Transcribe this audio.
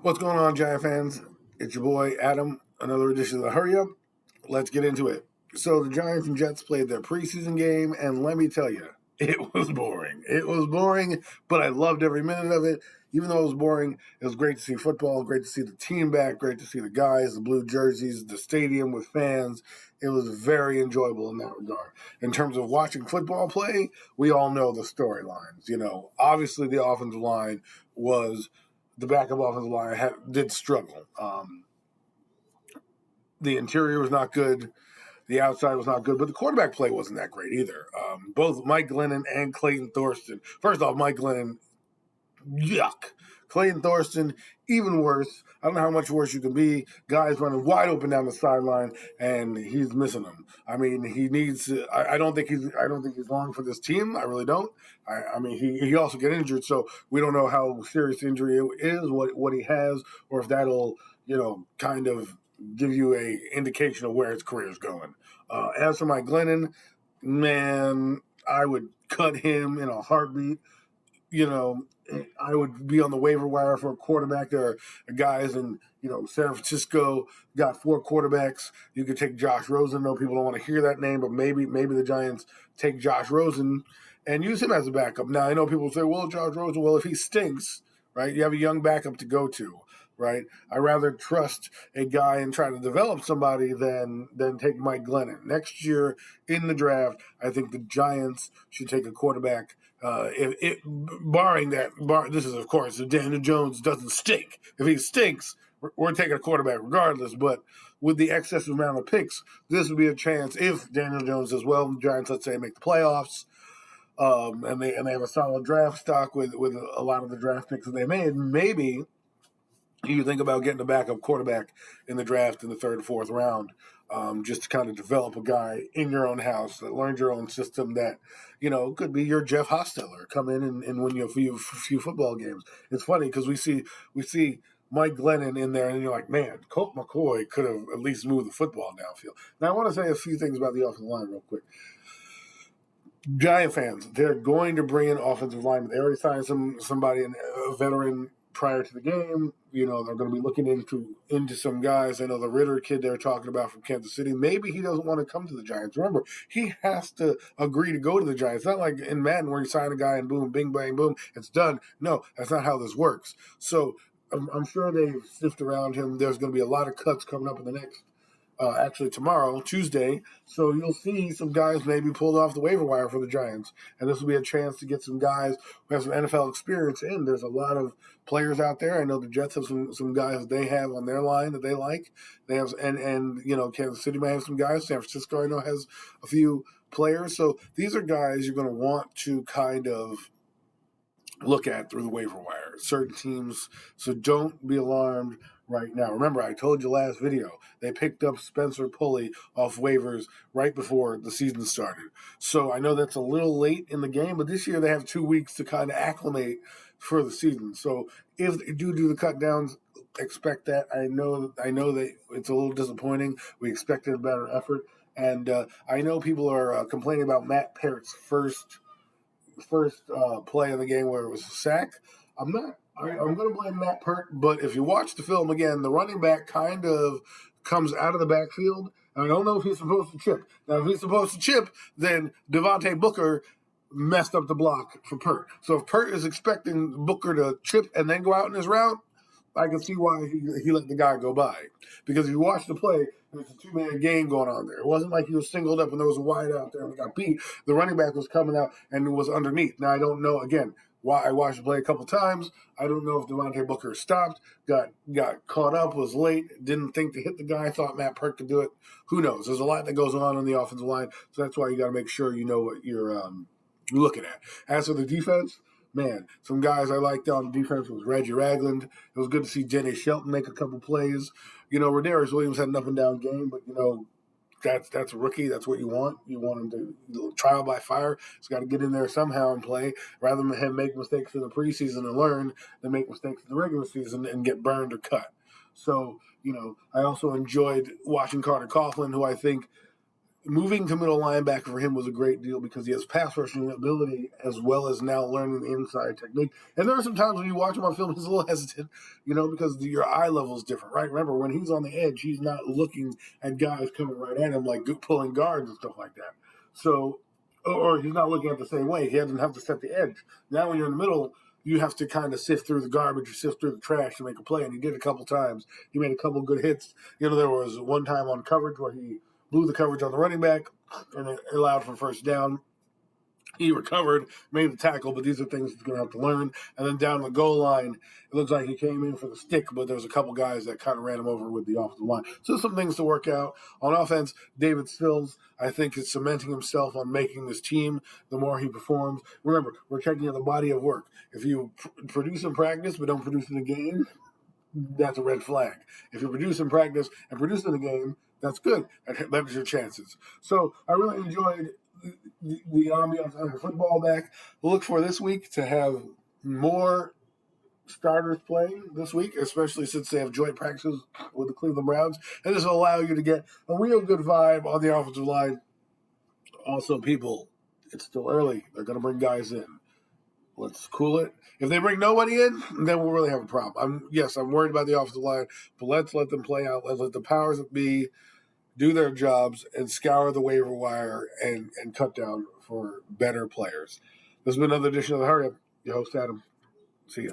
What's going on, Giant fans? It's your boy Adam. Another edition of the Hurry Up. Let's get into it. So the Giants and Jets played their preseason game, and let me tell you, it was boring. It was boring, but I loved every minute of it. Even though it was boring, it was great to see football, great to see the team back, great to see the guys, the blue jerseys, the stadium with fans. It was very enjoyable in that regard. In terms of watching football play, we all know the storylines. Obviously the offensive line was the backup offensive line did struggle. The interior was not good. The outside was not good, but the quarterback play wasn't that great either. Both Mike Glennon and Clayton Thorsten. First off, Mike Glennon, yuck. Clayton Thorsten, even worse. I don't know how much worse you can be. Guys running wide open down the sideline, and he's missing them. I mean, he needs. I don't think he's long for this team. I really don't. I mean, he also get injured, so we don't know how serious the injury is, what he has, or if that'll kind of give you a indication of where his career is going. As for Mike Glennon, man, I would cut him in a heartbeat. I would be on the waiver wire for a quarterback. There are guys in, San Francisco got 4 quarterbacks. You could take Josh Rosen. No, people don't want to hear that name, but maybe the Giants take Josh Rosen and use him as a backup. Now, I know people say, well, Josh Rosen, if he stinks, right, you have a young backup to go to, right? I'd rather trust a guy and try to develop somebody than take Mike Glennon. Next year in the draft, I think the Giants should take a quarterback. Barring that, this is, of course, if Daniel Jones doesn't stink. If he stinks, we're taking a quarterback regardless. But with the excessive amount of picks, this would be a chance if Daniel Jones does well. The Giants, let's say, make the playoffs, and they have a solid draft stock with a lot of the draft picks that they made. Maybe you think about getting a backup quarterback in the draft in the 3rd or 4th round, just to kind of develop a guy in your own house that learns your own system that, could be your Jeff Hostetler, come in and win you a few football games. It's funny because we see Mike Glennon in there and you're like, man, Colt McCoy could have at least moved the football downfield. Now I want to say a few things about the offensive line real quick. Giant fans, they're going to bring in offensive linemen. They already signed somebody, a veteran, prior to the game. They're going to be looking into some guys. I know the Ritter kid they're talking about from Kansas City. Maybe he doesn't want to come to the Giants. Remember, he has to agree to go to the Giants. It's not like in Madden where you sign a guy and boom, bing, bang, boom, it's done. No, that's not how this works. So I'm sure they've sifted around him. There's going to be a lot of cuts coming up in the next actually tomorrow, Tuesday. So you'll see some guys maybe pulled off the waiver wire for the Giants. And this will be a chance to get some guys who have some NFL experience in. There's a lot of players out there. I know the Jets have some guys that they have on their line that they like. They have, and Kansas City might have some guys. San Francisco, I know, has a few players. So these are guys you're going to want to kind of look at through the waiver wire, certain teams. So don't be alarmed right now. Remember, I told you last video, they picked up Spencer Pulley off waivers right before the season started. So I know that's a little late in the game, but this year they have 2 weeks to kind of acclimate for the season. So if they do the cut downs, expect that. I know that it's a little disappointing. We expected a better effort. And I know people are complaining about Matt Parrott's first play in the game where it was a sack. I'm going to blame Matt Pert, but if you watch the film again, the running back kind of comes out of the backfield. And I don't know if he's supposed to chip. Now, if he's supposed to chip, then Devontae Booker messed up the block for Pert. So if Pert is expecting Booker to chip and then go out in his route, I can see why he let the guy go by. Because if you watch the play, there's a 2-man game going on there. It wasn't like he was singled up and there was a wide out there and he got beat. The running back was coming out and it was underneath. Now, I don't know, again, why I watched the play a couple times. I don't know if Devontae Booker stopped, got caught up, was late, didn't think to hit the guy, thought Matt Pert could do it. Who knows? There's a lot that goes on the offensive line, so that's why you got to make sure you know what you're looking at. As for the defense, man, some guys I liked on defense was Reggie Ragland. It was good to see Jenny Shelton make a couple plays. Rodarius Williams had an up and down game, but that's a rookie. That's what you want. You want him to trial by fire. He's got to get in there somehow and play, rather than him make mistakes in the preseason and learn than make mistakes in the regular season and get burned or cut. So, I also enjoyed watching Carter Coughlin, who I think moving to middle linebacker for him was a great deal because he has pass rushing ability as well as now learning the inside technique. And there are some times when you watch him on film, he's a little hesitant, because your eye level is different, right? Remember, when he's on the edge, he's not looking at guys coming right at him like pulling guards and stuff like that. So, or he's not looking at the same way. He doesn't have to set the edge. Now, when you're in the middle, you have to kind of sift through the garbage or sift through the trash to make a play. And he did a couple times. He made a couple good hits. There was one time on coverage where he blew the coverage on the running back, and it allowed for first down. He recovered, made the tackle, but these are things he's going to have to learn. And then down the goal line, it looks like he came in for the stick, but there was a couple guys that kind of ran him over with the offensive line. So some things to work out. On offense, David Stills, I think, is cementing himself on making this team the more he performs. Remember, we're checking out the body of work. If you produce in practice but don't produce in the game, that's a red flag. If you produce in practice and produce in the game, that's good. That levels your chances. So I really enjoyed the ambiance of football back. We'll look for this week to have more starters playing this week, especially since they have joint practices with the Cleveland Browns. And this will allow you to get a real good vibe on the offensive line. Also, people, it's still early. They're going to bring guys in. Let's cool it. If they bring nobody in, then we'll really have a problem. I'm worried about the offensive line, but let's let them play out. Let's let the powers that be do their jobs and scour the waiver wire and cut down for better players. This has been another edition of The Hurry Up. Your host, Adam. See ya.